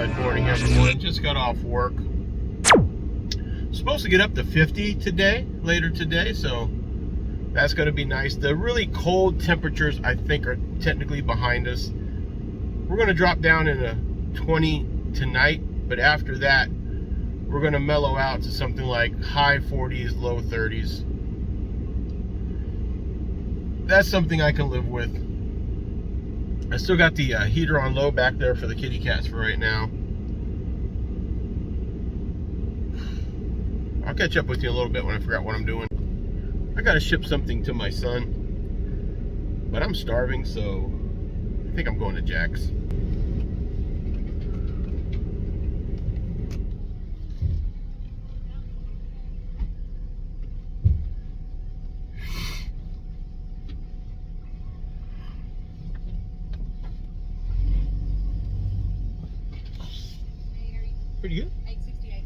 Good morning, everyone. Just got off work. Supposed to get up to 50 today, later today, so that's going to be nice. The really cold temperatures, I think, are technically behind us. We're going to drop down in a 20 tonight, but after that, we're going to mellow out to something like high 40s, low 30s. That's something I can live with. I still got the heater on low back there for the kitty cats for right now. I'll catch up with you a little bit when I figure out what I'm doing. I gotta ship something to my son, but I'm starving, so I think I'm going to Jack's. Pretty good. 868.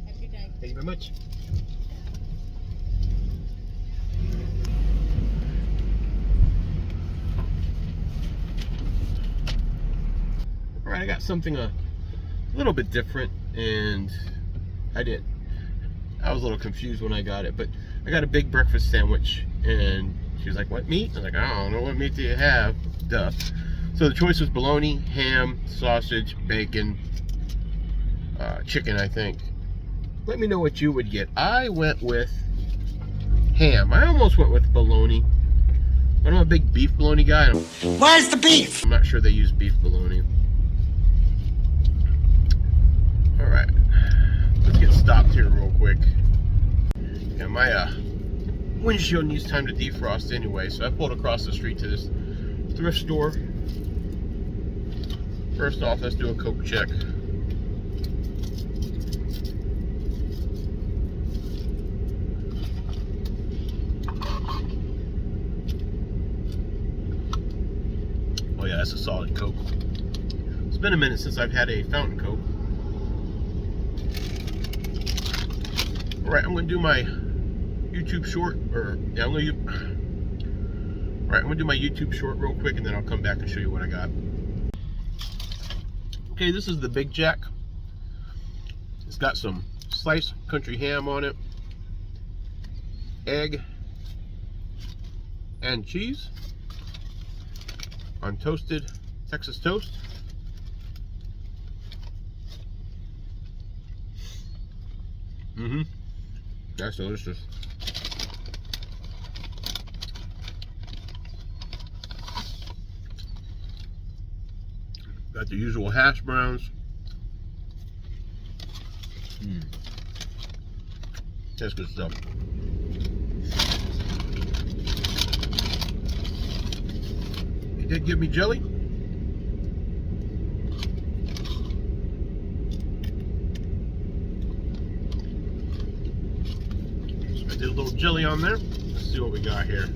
Have a good day. Thank you very much. All right, I got something a little bit different, and I was a little confused when I got it, but I got a big breakfast sandwich, and she was like, "What meat?" I was like, "I don't know, what meat do you have?" Duh. So the choice was bologna, ham, sausage, bacon, chicken, I think. Let me know what you would get. I went with ham. I almost went with bologna. I'm a big beef bologna guy. Where's the beef? I'm not sure they use beef bologna. All right, let's get stopped here real quick. Yeah, my windshield needs time to defrost anyway, so I pulled across the street to this thrift store. First off, let's do a Coke check. Oh yeah, that's a solid Coke. It's been a minute since I've had a fountain Coke. Alright, I'm going to do my YouTube short, I'm going to do my YouTube short real quick, and then I'll come back and show you what I got. Okay, this is the Big Jack. It's got some sliced country ham on it, egg, and cheese on toasted Texas toast. That's delicious. Got the usual hash browns. That's good stuff. He did give me jelly. I did a little jelly on there. Let's see what we got here.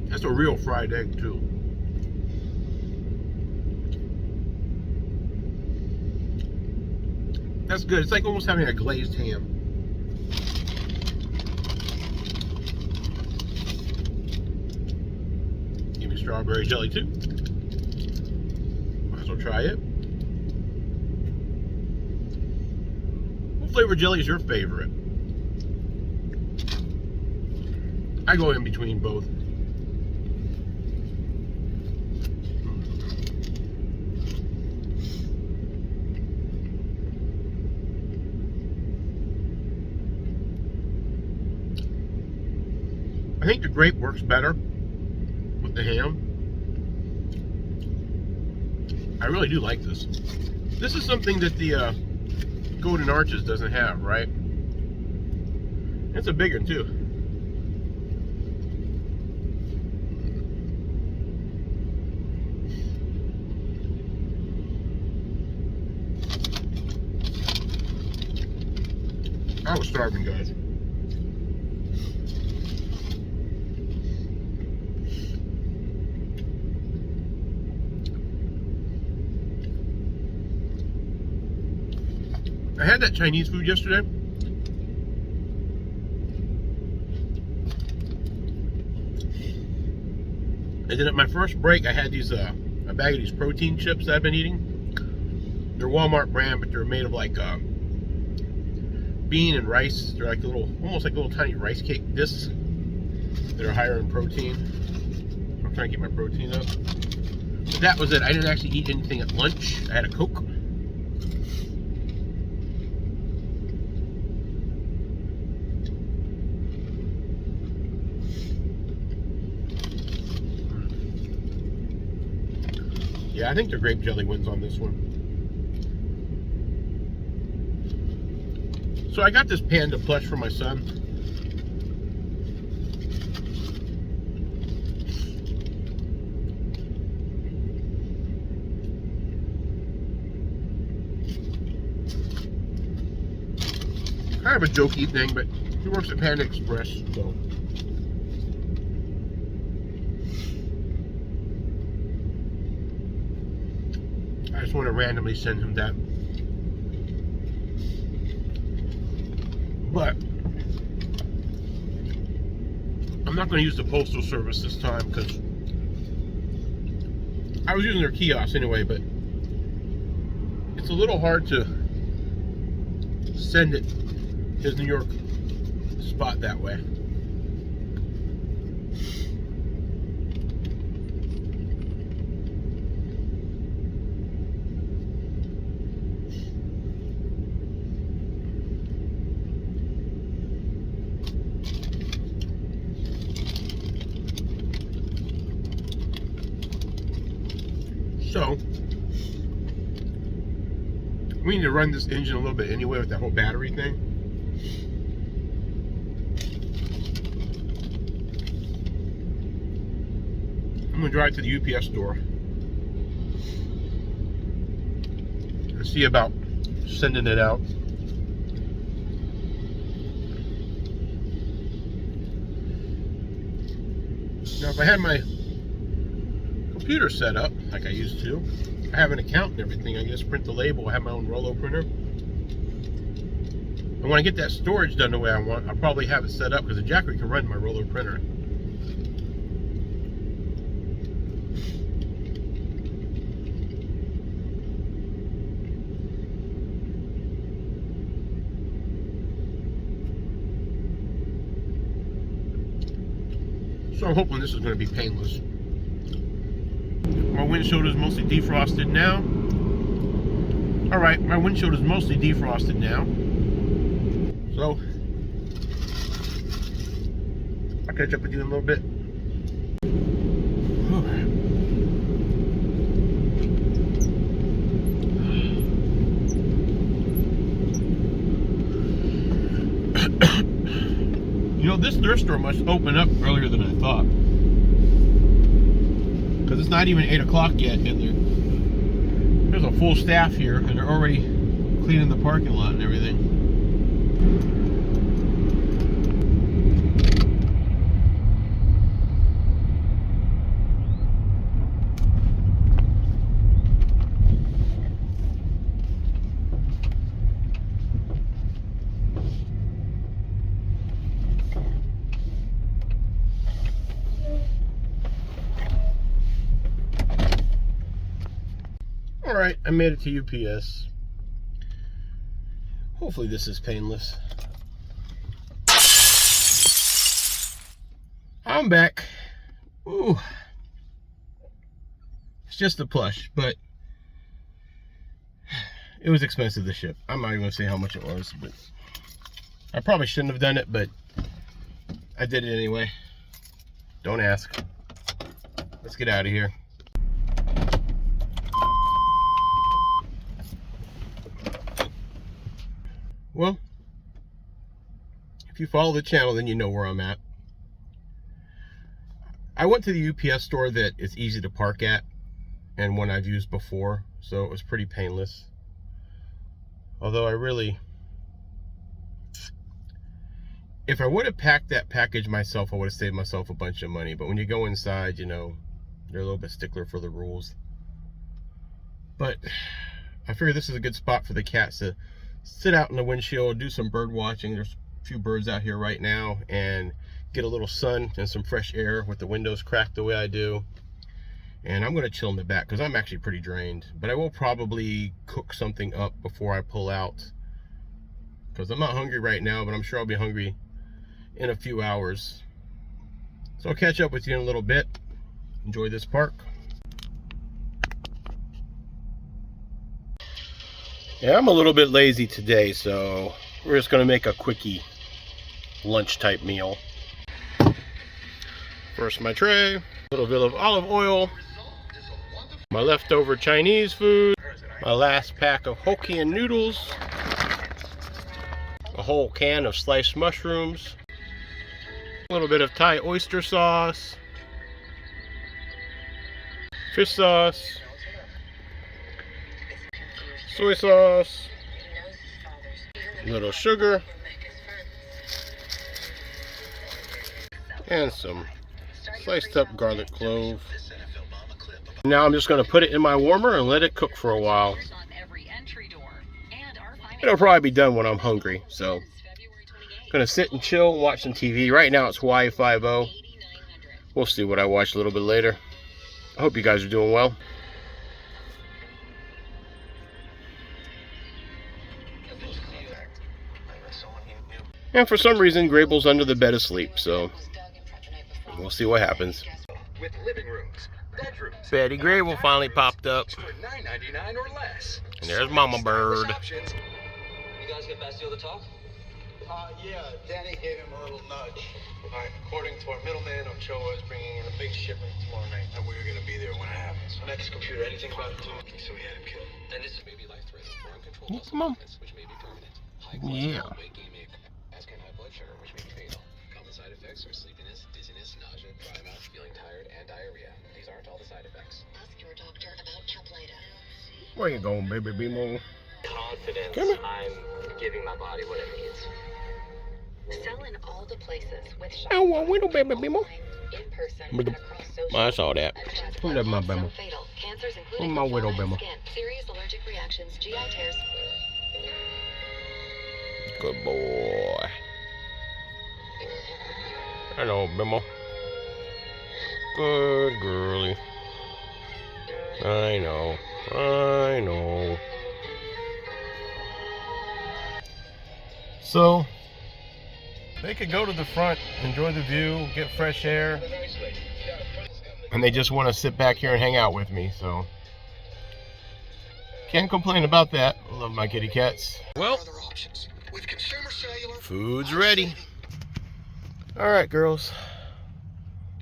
That's a real fried egg too. That's good. It's like almost having a glazed ham. Give me strawberry jelly too. Try it. What flavor jelly is your favorite? I go in between both. I think the grape works better with the ham. I really do like this. This is something that the Golden Arches doesn't have, right? It's a big one too. I was starving, guys. had that Chinese food yesterday. And then at my first break, I had these a bag of these protein chips that I've been eating. They're Walmart brand, but they're made of like bean and rice. They're like almost like little tiny rice cake discs that are higher in protein. I'm trying to get my protein up. But that was it. I didn't actually eat anything at lunch. I had a Coke. Yeah, I think the grape jelly wins on this one. So I got this panda plush for my son. Kind of a jokey thing, but he works at Panda Express, so. I just want to randomly send him that. But I'm not going to use the postal service this time because I was using their kiosk anyway, but it's a little hard to send it his New York spot that way. So we need to run this engine a little bit anyway with that whole battery thing. I'm gonna drive to the UPS store and see about sending it out. Now, if I had my computer set up like I used to, I have an account and everything. I can just print the label. I have my own Rollo printer. And when I get that storage done the way I want, I'll probably have it set up because the Jackery can run my Rollo printer. So I'm hoping this is going to be painless. My windshield is mostly defrosted now. Alright, my windshield is mostly defrosted now. So, I'll catch up with you in a little bit. You know, this thrift store must open up earlier than I thought. Because it's not even 8 o'clock yet, and there's a full staff here, and they're already cleaning the parking lot and everything. Alright, I made it to UPS. Hopefully this is painless. I'm back. Ooh. It's just a plush, but it was expensive to ship. I'm not even going to say how much it was, but I probably shouldn't have done it, but I did it anyway. Don't ask. Let's get out of here. Well, if you follow the channel, then you know where I'm at. I went to the UPS store that is easy to park at, and one I've used before, so it was pretty painless. Although if I would have packed that package myself, I would have saved myself a bunch of money. But when you go inside, you know, they're a little bit stickler for the rules. But I figure this is a good spot for the cats to sit out in the windshield, do some bird watching. There's a few birds out here right now, and get a little sun and some fresh air with the windows cracked the way I do. And I'm going to chill in the back because I'm actually pretty drained. But I will probably cook something up before I pull out, because I'm not hungry right now, but I'm sure I'll be hungry in a few hours. So I'll catch up with you in a little bit. Enjoy this park. Yeah, I'm a little bit lazy today, so we're just going to make a quickie lunch type meal. First, my tray, a little bit of olive oil, my leftover Chinese food, my last pack of Hokkien noodles, a whole can of sliced mushrooms, a little bit of Thai oyster sauce, fish sauce, soy sauce, a little sugar, and some sliced up garlic clove. Now I'm just going to put it in my warmer and let it cook for a while. It'll probably be done when I'm hungry, so I'm going to sit and chill and watch some TV. Right now it's Hawaii Five-0. We'll see what I watch a little bit later. I hope you guys are doing well. And for some reason, Grayble's under the bed asleep, so we'll see what happens. With living rooms, bedrooms. Betty Grable finally popped up. $9.99 or less. And there's Mama Bird. You guys get Bastille to talk? Yeah, Danny gave him a little nudge. Alright, according to our middleman, Ochoa is bringing in a big shipment tomorrow night. And we're gonna be there when it happens. Next computer, anything about it too? So we had him killed. And this may be life-threatening or uncontrolled Yeah, muscle come on. movements, which may be permanent. High Yeah. cholesterol, weight gain may occur, as can high blood sugar, which may be fatal. Common side effects are sleepiness, dizziness, nausea, dry mouth, feeling tired, and diarrhea. These aren't all the side effects. Ask your doctor about Caplyta. Where you going, baby Bimo? Confidence. Come here. I'm giving my body what it needs. Sell in all the places with Oh, well, we don't baby Bimo. in person But and across social. I saw that. Who that my Bimo? Fatal cancers Who including my widow vagina Bimo? skin, serious allergic reactions, GI tears. Good boy. Hello, Bimo. Good girly. I know. I know. So, they could go to the front, enjoy the view, get fresh air, and they just want to sit back here and hang out with me, so can't complain about that. I love my kitty cats. Well, food's ready. All right, girls.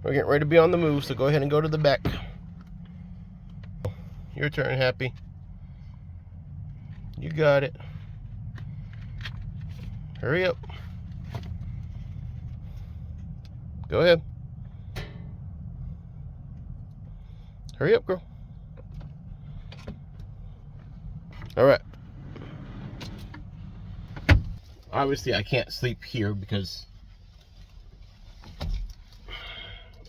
We're getting ready to be on the move, so go ahead and go to the back. Your turn, Happy. You got it. Hurry up. Go ahead. Hurry up, girl. All right. Obviously, I can't sleep here because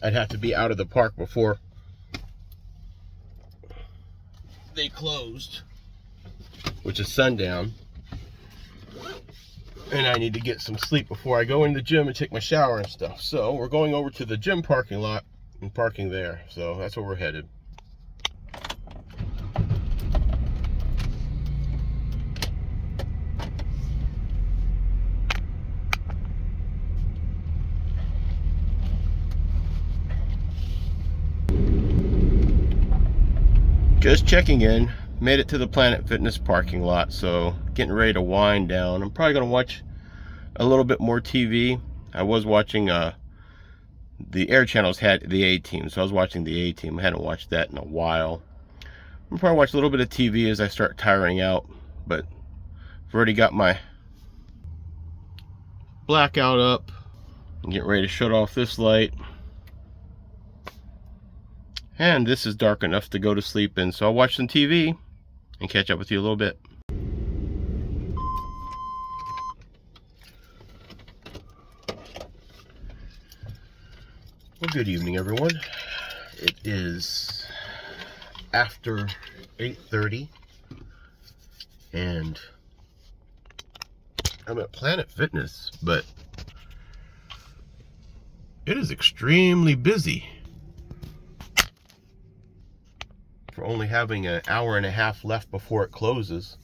I'd have to be out of the park before they closed, which is sundown. And I need to get some sleep before I go in the gym and take my shower and stuff. So we're going over to the gym parking lot and parking there. So that's where we're headed. Just checking in. Made it to the Planet Fitness parking lot, so getting ready to wind down. I'm probably going to watch a little bit more TV. I was watching, the Air Channels had the A-Team, so I was watching the A-Team. I hadn't watched that in a while. I'll probably watch a little bit of TV as I start tiring out, but I've already got my blackout up. I'm getting ready to shut off this light. And this is dark enough to go to sleep in, so I'll watch some TV and catch up with you a little bit. Well, good evening, everyone. It is after 8:30, and I'm at Planet Fitness, but it is extremely busy for only having an hour and a half left before it closes.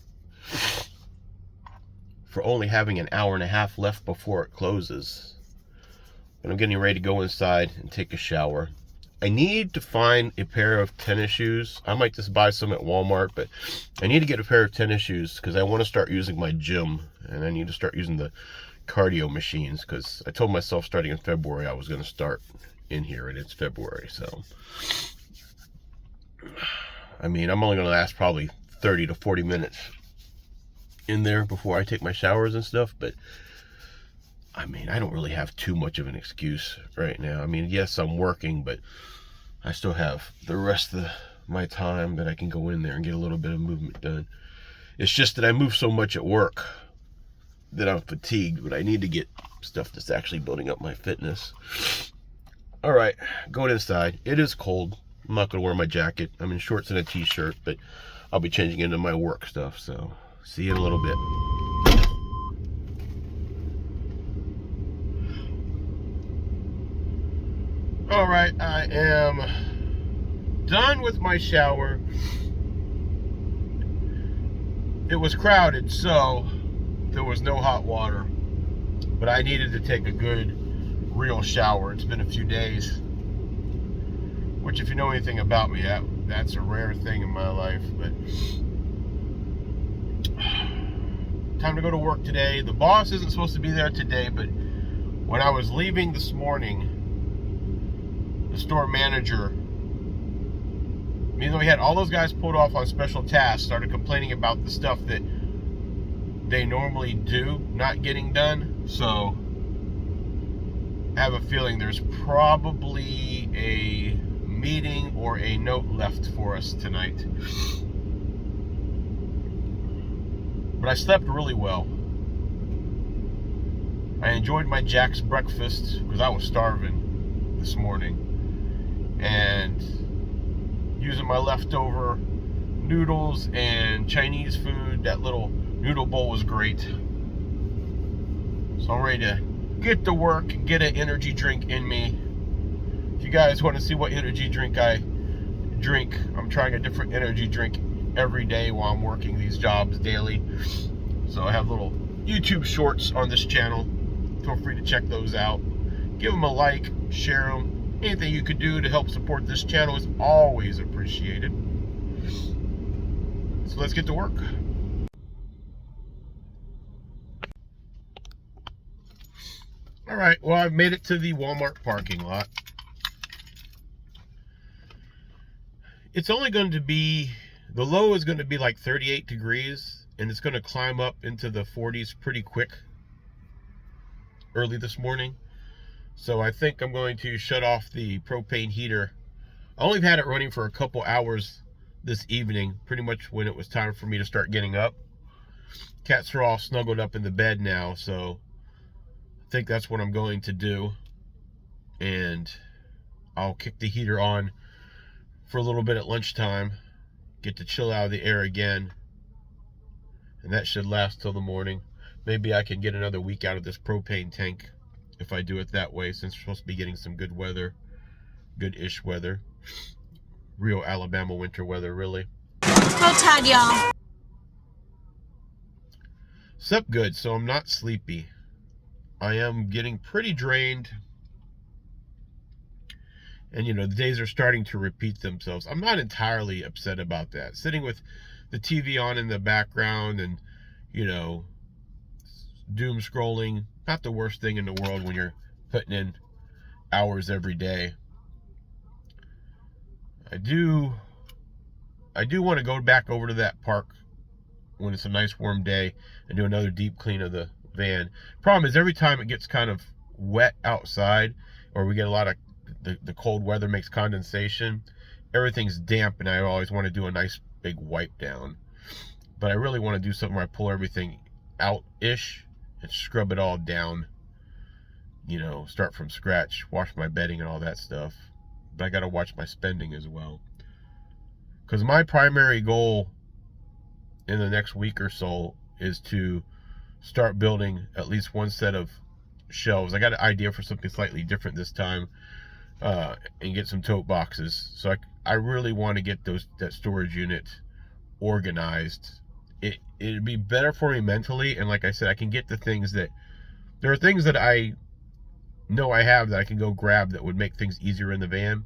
But I'm getting ready to go inside and take a shower. I need to find a pair of tennis shoes. I might just buy some at Walmart, but I need to get a pair of tennis shoes because I want to start using my gym, and I need to start using the cardio machines because I told myself starting in February I was going to start in here, and it's February. So, I mean, I'm only going to last probably 30 to 40 minutes in there before I take my showers and stuff, but I mean, I don't really have too much of an excuse right now. I mean, yes, I'm working, but I still have the rest of my time that I can go in there and get a little bit of movement done. It's just that I move so much at work that I'm fatigued, but I need to get stuff that's actually building up my fitness. All right, going inside. It is cold. I'm not going to wear my jacket. I'm in shorts and a t-shirt, but I'll be changing into my work stuff, so see you in a little bit. All right, I am done with my shower. It was crowded, so there was no hot water, but I needed to take a good, real shower. It's been a few days, which if you know anything about me, that's a rare thing in my life, but time to go to work today. The boss isn't supposed to be there today, but when I was leaving this morning, the store manager, even though we had all those guys pulled off on special tasks, started complaining about the stuff that they normally do not getting done. So I have a feeling there's probably a meeting or a note left for us tonight. But I slept really well. I enjoyed my Jack's breakfast because I was starving this morning. And using my leftover noodles and Chinese food, that little noodle bowl was great. So I'm ready to get to work and get an energy drink in me. If you guys want to see what energy drink I drink, I'm trying a different energy drink every day while I'm working these jobs daily. So I have little YouTube shorts on this channel. Feel free to check those out. Give them a like, share them. Anything you could do to help support this channel is always appreciated. So let's get to work. All right, well, I've made it to the Walmart parking lot. It's only going to be, the low is going to be like 38 degrees, and it's going to climb up into the 40s pretty quick early this morning. So I think I'm going to shut off the propane heater. I only had it running for a couple hours this evening, pretty much when it was time for me to start getting up. Cats are all snuggled up in the bed now, so I think that's what I'm going to do. And I'll kick the heater on for a little bit at lunchtime, get to chill out of the air again, and that should last till the morning. Maybe I can get another week out of this propane tank if I do it that way, since we're supposed to be getting some good weather, good-ish weather. Real Alabama winter weather, really. Go Todd, y'all. Slept good, so I'm not sleepy. I am getting pretty drained. And, you know, the days are starting to repeat themselves. I'm not entirely upset about that. Sitting with the TV on in the background and, you know, doom scrolling, not the worst thing in the world when you're putting in hours every day. I do want to go back over to that park when it's a nice warm day and do another deep clean of the van. Problem is, every time it gets kind of wet outside, or we get a lot of the cold weather makes condensation, everything's damp, and I always want to do a nice big wipe down. But I really want to do something where I pull everything out-ish and scrub it all down, you know, start from scratch, wash my bedding and all that stuff. But I got to watch my spending as well, because my primary goal in the next week or so is to start building at least one set of shelves. I got an idea for something slightly different this time, and get some tote boxes. So I really want to get that storage unit organized. It'd be better for me mentally, and like I said, I can get the things that, there are things that I know I have that I can go grab that would make things easier in the van,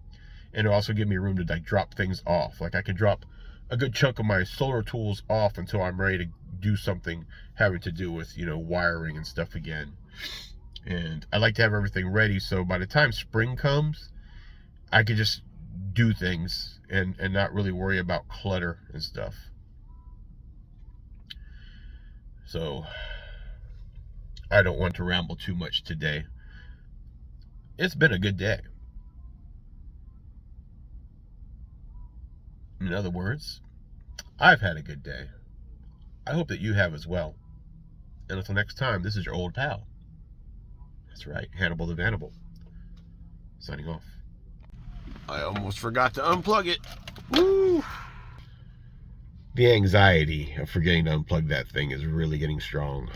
and it'll also give me room to like drop things off. Like I can drop a good chunk of my solar tools off until I'm ready to do something having to do with, you know, wiring and stuff again. And I like to have everything ready, so by the time spring comes, I could just do things and not really worry about clutter and stuff. So I don't want to ramble too much today. It's been a good day. In other words, I've had a good day. I hope that you have as well. And until next time, this is your old pal. That's right, Hannibal the Vanable. Signing off. I almost forgot to unplug it. Woo! The anxiety of forgetting to unplug that thing is really getting strong.